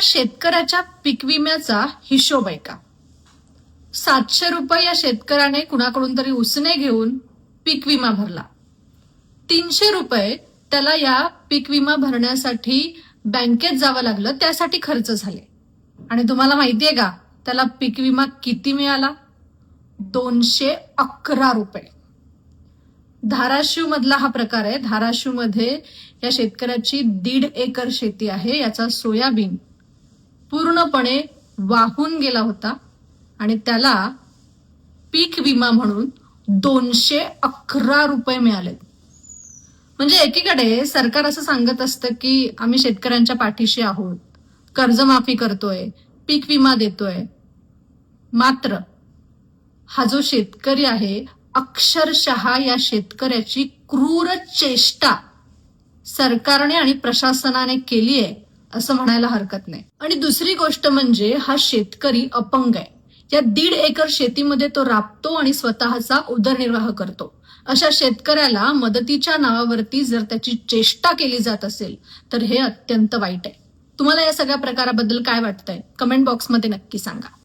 शेतकऱ्याच्या पीक विम्याचा हिशोब आहे का? 700 रुपये या शेतकऱ्याने कुणाकडून तरी उसने घेऊन पीक विमा भरला. 300 रुपये त्याला या पीक विमा भरण्यासाठी बँकेत जावं लागलं, त्यासाठी खर्च झाले. आणि तुम्हाला माहितीये का त्याला पीक विमा किती मिळाला? 211 रुपये. धाराशिव मधला हा प्रकार आहे. धाराशिव मध्ये या शेतकऱ्याची 1.5 एकर शेती आहे. याचा सोयाबीन पूर्णपणे वाहून गेला होता आणि त्याला पीक विमा म्हणून 211 रुपये मिळाले. म्हणजे एकीकडे सरकार असं सांगत असतं की आम्ही शेतकऱ्यांच्या पाठीशी आहोत, कर्जमाफी करतोय, पीक विमा देतोय. मात्र हा जो शेतकरी आहे, अक्षरशः या शेतकऱ्याची क्रूर चेष्टा सरकारने आणि प्रशासनाने केली आहे असं म्हणायला हरकत नाही. आणि दुसरी गोष्ट म्हणजे हा शेतकरी अपंग आहे. या 1.5 एकर शेतीमध्ये तो राबतो आणि स्वतःचा उदरनिर्वाह करतो. अशा शेतकऱ्याला मदतीच्या नावावरती जर त्याची चेष्टा केली जात असेल तर हे अत्यंत वाईट आहे. तुम्हाला या सगळ्या प्रकाराबद्दल काय वाटतंय? कमेंट बॉक्समध्ये नक्की सांगा.